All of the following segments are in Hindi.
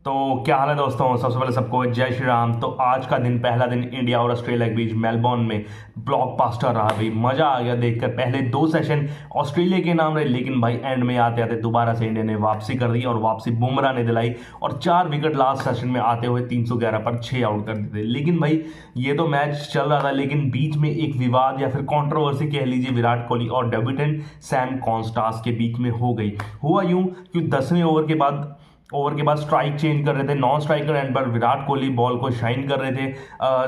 तो क्या हाल है दोस्तों। सबसे पहले सबको जय श्री राम। तो आज का दिन, पहला दिन इंडिया और ऑस्ट्रेलिया के बीच मेलबोर्न में ब्लॉकबस्टर रहा भाई। मजा आ गया देखकर। पहले दो सेशन ऑस्ट्रेलिया के नाम रहे, लेकिन भाई एंड में आते आते दोबारा से इंडिया ने वापसी कर दी और वापसी बुमराह ने दिलाई और 4 विकेट लास्ट सेशन में आते हुए 311 पर 6 आउट कर देते। लेकिन भाई ये तो मैच चल रहा था, लेकिन बीच में एक विवाद या फिर कंट्रोवर्सी कह लीजिए विराट कोहली और डेब्यूटेंट सैम कॉन्स्टास के बीच में हो गई। हुआ यूं कि 10वें ओवर के बाद स्ट्राइक चेंज कर रहे थे। नॉन स्ट्राइकर एंड पर विराट कोहली बॉल को शाइन कर रहे थे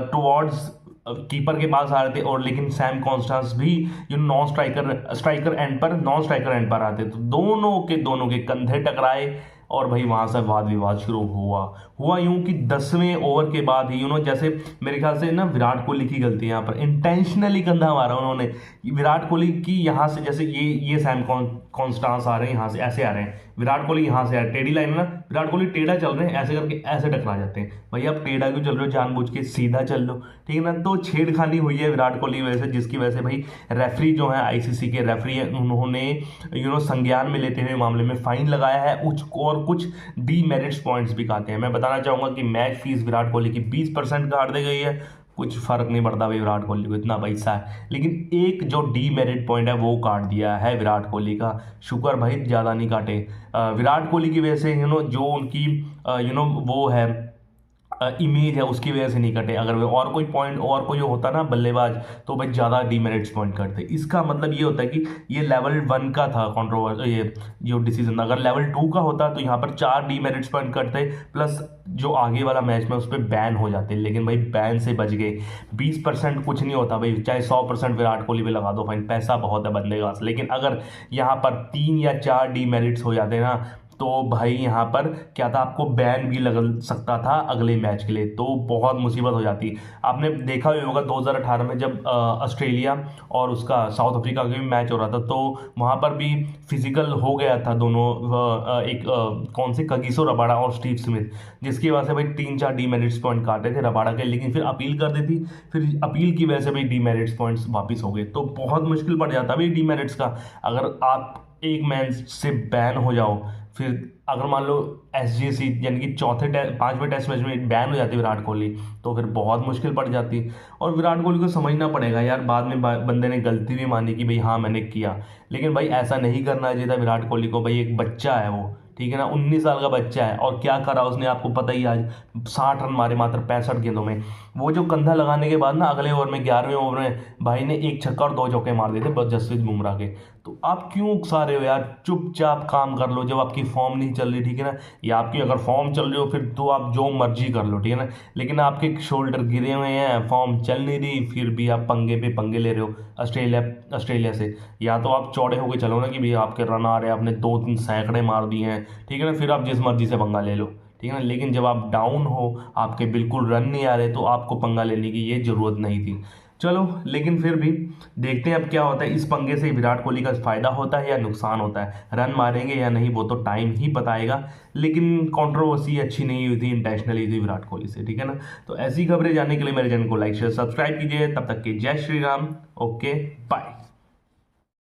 टुवर्ड्स कीपर के पास आ रहे थे, और लेकिन सैम कॉन्स्टेंस भी नॉन स्ट्राइकर एंड पर आते, तो दोनों के कंधे टकराए और भाई वहां से वाद विवाद शुरू हुआ यूं कि 10वें ओवर के बाद ही जैसे मेरे ख्याल से ना विराट कोहली की गलती है यहाँ पर। इंटेंशनली कंधा मारा उन्होंने। विराट कोहली की यहाँ से जैसे ये सैम कॉन्स्टांस आ रहे हैं, यहाँ से ऐसे आ रहे हैं, विराट कोहली यहाँ से आ रहे हैं, टेढ़ी लाइन में ना विराट कोहली टेढ़ा चल रहे हैं, ऐसे करके ऐसे टकरा जाते हैं। भाई आप टेढ़ा क्यों चल रहे हो, जानबूझ के सीधा चल लो, ठीक है ना। तो छेड़खानी हुई है विराट कोहली वजह से, जिसकी वजह से भाई रेफरी जो है, आईसीसी के रेफरी है, उन्होंने संज्ञान में लेते हुए मामले में फाइन लगाया है और कुछ डीमेरिट्स पॉइंट्स भी काटे हैं। मैं बताना चाहूंगा कि मैच फीस विराट कोहली की 20% काट दी गई है। कुछ फर्क नहीं पड़ता भाई, विराट कोहली को इतना पैसा है, लेकिन एक जो डीमेरिट पॉइंट है वो काट दिया है विराट कोहली का। शुक्र भाई ज़्यादा नहीं काटे। विराट कोहली की वजह से जो उनकी वो है इमेज है, उसकी वजह से नहीं कटे। अगर वो और कोई पॉइंट और कोई होता ना बल्लेबाज, तो भाई ज़्यादा डीमेरिट्स पॉइंट करते। इसका मतलब ये होता है कि ये लेवल 1 का था कंट्रोवर्सी, ये जो डिसीजन था। अगर लेवल 2 का होता तो यहाँ पर 4 डीमेरिट्स पॉइंट करते, प्लस जो आगे वाला मैच में उस पर बैन हो जाते। लेकिन भाई बैन से बच गए। 20% कुछ नहीं होता भाई, चाहे 100% विराट कोहली पे लगा दो फाइन, पैसा बहुत है बंदे के पास। लेकिन अगर यहाँ पर 3 या 4 डीमेरिट्स हो जाते ना, तो भाई यहाँ पर क्या था, आपको बैन भी लग सकता था अगले मैच के लिए, तो बहुत मुसीबत हो जाती। आपने देखा ही होगा 2018 में जब ऑस्ट्रेलिया और उसका साउथ अफ्रीका का भी मैच हो रहा था, तो वहाँ पर भी फिजिकल हो गया था दोनों, कौन से कगिसो रबाडा और स्टीव स्मिथ, जिसकी वजह से भाई 3-4 डीमेरिट्स पॉइंट काटे थे रबाडा के, लेकिन फिर अपील कर दी थी। फिर अपील की वजह से भाई डीमेरिट्स पॉइंट्स वापस हो गए, तो बहुत मुश्किल पड़ जाता भाई डीमेरिट्स का। अगर आप एक मैच से बैन हो जाओ, फिर अगर मान लो एसजीसी यानी कि 5वें टेस्ट मैच में बैन हो जाती विराट कोहली, तो फिर बहुत मुश्किल पड़ जाती। और विराट कोहली को समझना पड़ेगा यार, बाद में बंदे ने गलती भी मानी कि भाई हाँ मैंने किया, लेकिन भाई ऐसा नहीं करना चाहिए था विराट कोहली को। भाई एक बच्चा है वो, ठीक है ना, 19 साल का बच्चा है, और क्या करा उसने आपको पता ही। आज 60 रन मारे मात्र 65 गेंदों में। वो जो कंधा लगाने के बाद ना अगले ओवर में 11वें ओवर में भाई ने एक छक्का और 2 चौके मार दिए थे बस जसप्रीत बुमराह के। तो आप क्यों उकसा रहे हो यार, चुपचाप काम कर लो जब आपकी फॉर्म नहीं चल रही, ठीक है ना। या आपकी अगर फॉर्म चल रही हो फिर तो आप जो मर्जी कर लो, ठीक है ना। लेकिन आपके शोल्डर गिरे हुए हैं, फॉर्म चल नहीं रही, फिर भी आप पंगे पे पंगे ले रहे हो ऑस्ट्रेलिया से। या तो आप चौड़े होकर चलो ना कि भाई आपके रन आ रहे हैं, आपने 2-3 सैकड़े मार दिए हैं, ठीक है ना, फिर आप जिस मर्जी से पंगा ले लो, ठीक है ना। लेकिन जब आप डाउन हो, आपके बिल्कुल रन नहीं आ रहे, तो आपको पंगा लेने की ये जरूरत नहीं थी। चलो, लेकिन फिर भी देखते हैं अब क्या होता है। इस पंगे से विराट कोहली का फायदा होता है या नुकसान होता है, रन मारेंगे या नहीं वो तो टाइम ही बताएगा। लेकिन कंट्रोवर्सी अच्छी नहीं हुई थी, इंटेंशनली थी विराट कोहली से, ठीक है ना। तो ऐसी खबरें जानने के लिए मेरे चैनल को लाइक शेयर सब्सक्राइब कीजिए। तब तक के जय श्री राम। Okay, bye.